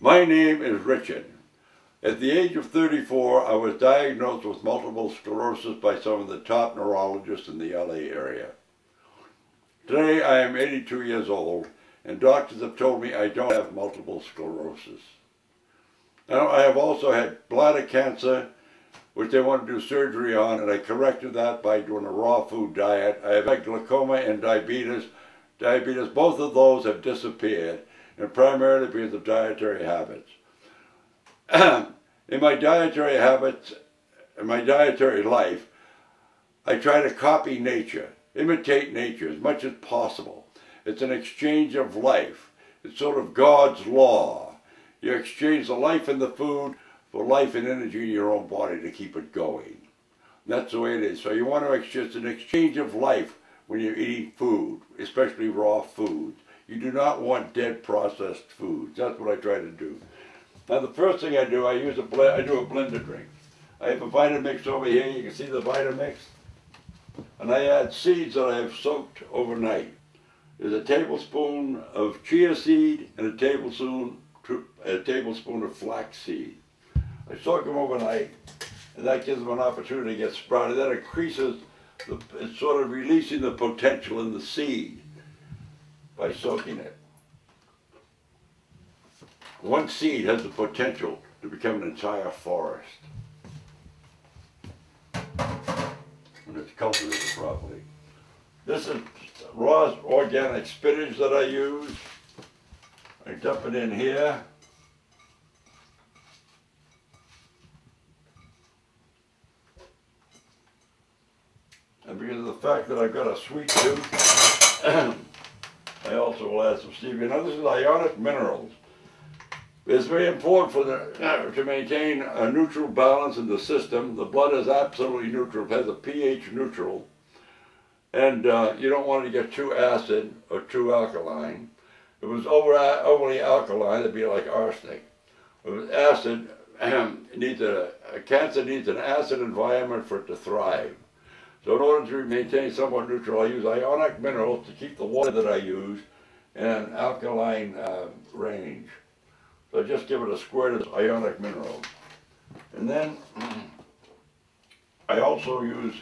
My name is Richard. At the age of 34, I was diagnosed with multiple sclerosis by some of the top neurologists in the LA area. Today I am 82 years old, and doctors have told me I don't have multiple sclerosis. Now, I have also had bladder cancer, which they want to do surgery on, and I corrected that by doing a raw food diet. I have had glaucoma and diabetes. Both of those have disappeared, and primarily because of dietary habits. In my dietary habits, in my dietary life, I try to copy nature, imitate nature as much as possible. It's an exchange of life. It's sort of God's law. You exchange the life in the food for life and energy in your own body to keep it going. That's the way it is. So you want to exchange an exchange of life when you're eating food, especially raw foods. You do not want dead processed foods. That's what I try to do. Now the first thing I do, I do a blender drink. I have a Vitamix over here. You can see the Vitamix. And I add seeds that I have soaked overnight. There's a tablespoon of chia seed and a tablespoon of flax seed. I soak them overnight, and that gives them an opportunity to get sprouted. That increases, it's sort of releasing the potential in the seed by soaking it. One seed has the potential to become an entire forest when it's cultivated properly. This is raw organic spinach that I use. I dump it in here. And because of the fact that I've got a sweet tooth, I also will add some stevia. Now this is ionic minerals. It's very important to maintain a neutral balance in the system. The blood is absolutely neutral. It has a pH neutral. And you don't want it to get too acid or too alkaline. If it was overly alkaline, it'd be like arsenic. If it was acid, cancer needs an acid environment for it to thrive. So in order to maintain somewhat neutral, I use ionic minerals to keep the water that I use in an alkaline range. So I just give it a squirt of ionic minerals. And then I also use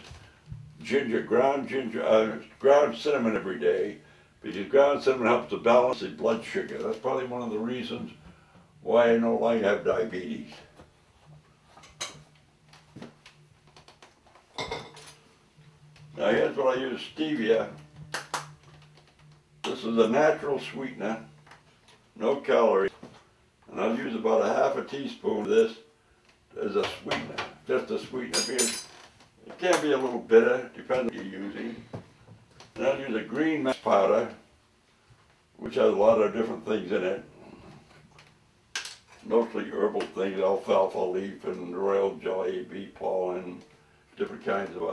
ground cinnamon every day, because ground cinnamon helps to balance the blood sugar. That's probably one of the reasons why I no longer have diabetes. Now here's what I use, stevia. This is a natural sweetener, no calories. And I'll use about a half a teaspoon of this as a sweetener, just a sweetener, because it can be a little bitter, depending on what you're using. And I'll use a green mass powder, which has a lot of different things in it. Mostly herbal things, alfalfa leaf and royal jelly, bee pollen, different kinds of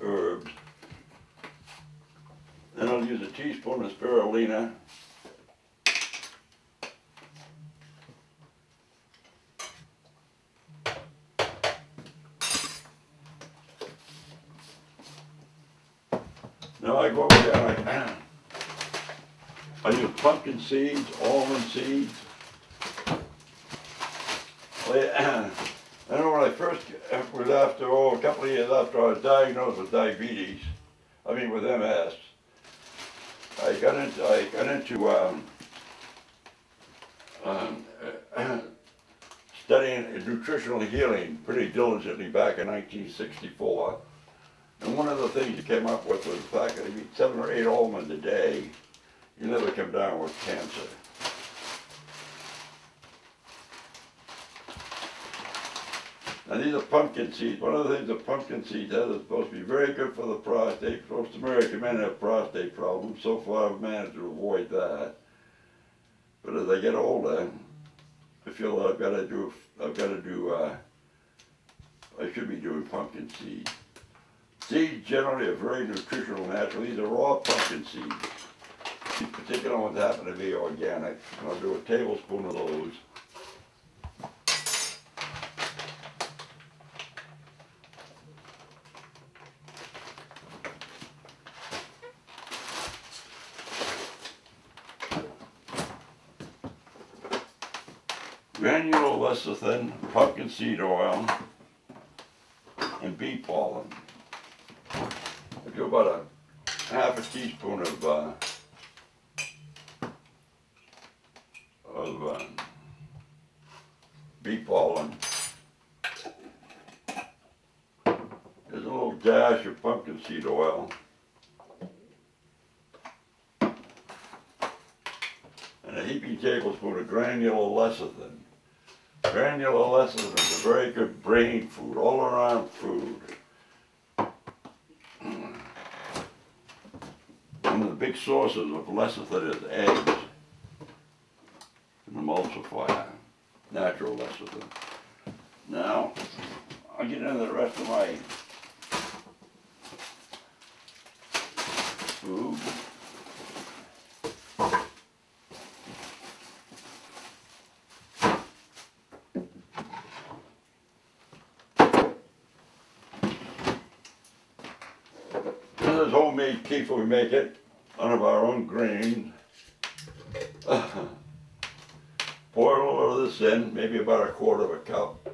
herbs. Then I'll use a teaspoon of spirulina. Now I go over there and I use pumpkin seeds, almond seeds. I know when I first was a couple of years after I was diagnosed with diabetes, with MS, I got into studying nutritional healing pretty diligently back in 1964. And one of the things you came up with was the fact that if you eat 7 or 8 almonds a day, you never come down with cancer. Now these are pumpkin seeds. One of the things that pumpkin seeds has is supposed to be very good for the prostate. Most American men have prostate problems. So far I've managed to avoid that. But as I get older, I feel that I should be doing pumpkin seeds. Seeds generally are very nutritional, natural. These are raw pumpkin seeds. These particular ones happen to be organic. I'll do a tablespoon of those. granular lecithin, pumpkin seed oil, and bee pollen. I do about a half a teaspoon of bee pollen. There's a little dash of pumpkin seed oil. And a heaping tablespoon of granular lecithin. Granular lecithin is a very good brain food, all around food. One of the big sources of lecithin is eggs. An emulsifier, natural lecithin. Now, I'll get into the rest of my food. This is homemade kefir. We make it out of our own grain. Pour a little of this in, maybe about a quarter of a cup.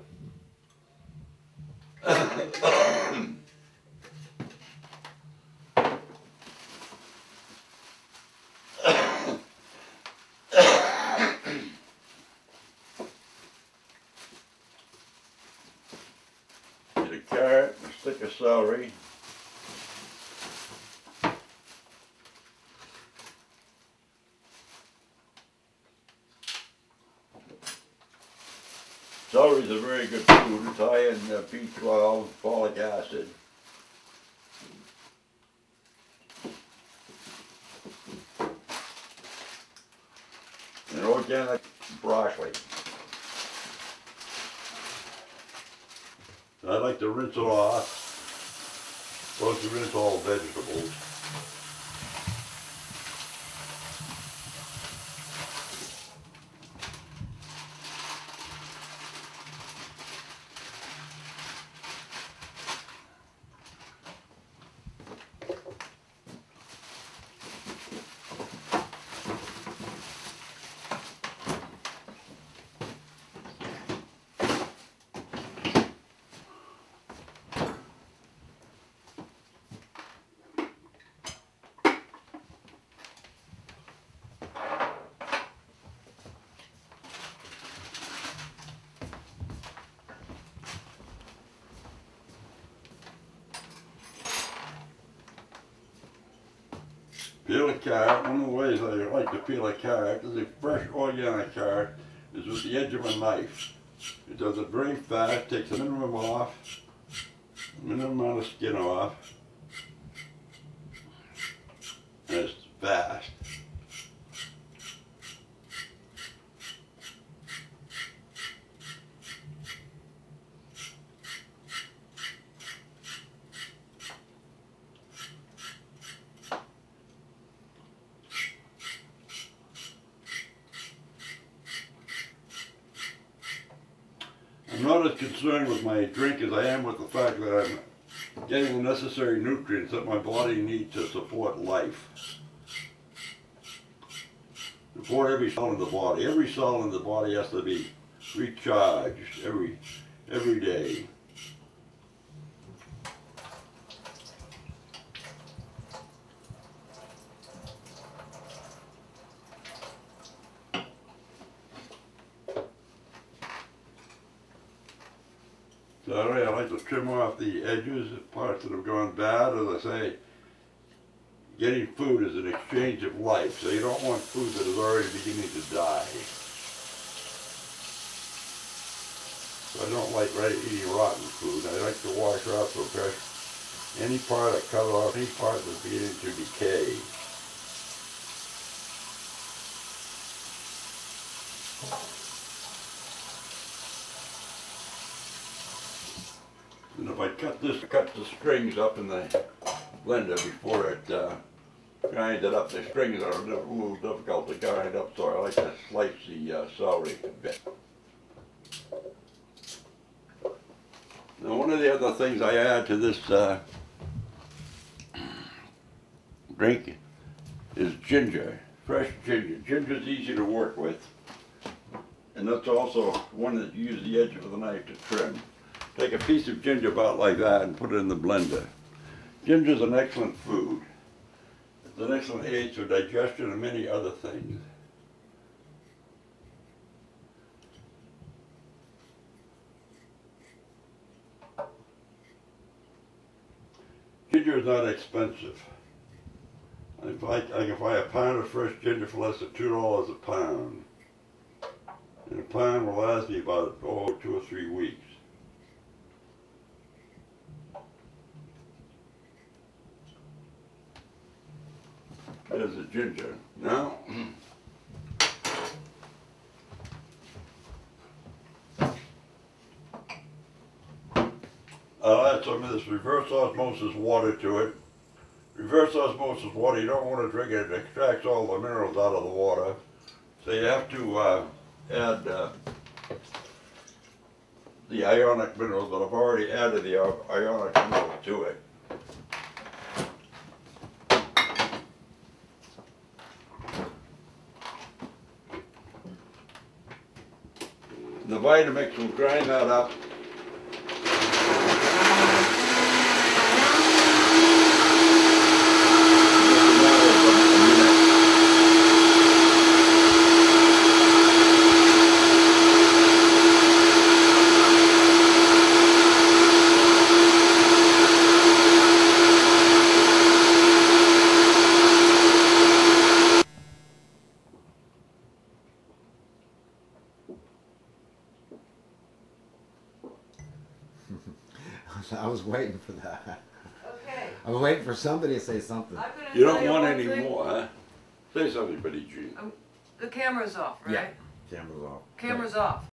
Get a carrot, a stick of celery. Celery is a very good food. It's high in B12, folic acid. And organic broccoli. I like to rinse it off. Supposed to rinse all vegetables. Peel a carrot. One of the ways I like to peel a carrot is a fresh organic carrot is with the edge of a knife. It does it very fast, takes a minimum amount of skin off, and it's fast. I'm not as concerned with my drink as I am with the fact that I'm getting the necessary nutrients that my body needs to support life. Support every cell in the body. Every cell in the body has to be recharged every day. So I like to trim off the edges, parts that have gone bad. As I say, getting food is an exchange of life, so you don't want food that is already beginning to die. So I don't like eating rotten food. I like to wash off or brush any part I cut off, any part that's beginning to decay. And if I cut the strings up in the blender before it grind it up. The strings are a little difficult to grind up, so I like to slice the celery a bit. Now, one of the other things I add to this drink is ginger, fresh ginger. Ginger is easy to work with. And that's also one that you use the edge of the knife to trim. Take a piece of ginger about like that and put it in the blender. Ginger is an excellent food. It's an excellent aid for digestion and many other things. Ginger is not expensive. I can buy a pound of fresh ginger for less than $2 a pound. And a pound will last me about 2 or 3 weeks. There's the ginger. Now, I'll add some of this reverse osmosis water to it. Reverse osmosis water, you don't want to drink it. It extracts all the minerals out of the water. So you have to add the ionic minerals, but I've already added the ionic mineral to it. The Vitamix will grind that up. I was waiting for that. Okay. I was waiting for somebody to say something. I'm gonna You don't tell want one any thing. more, huh? Say something, Betty Jean. The camera's off, right? Yeah. Camera's off. Camera's off.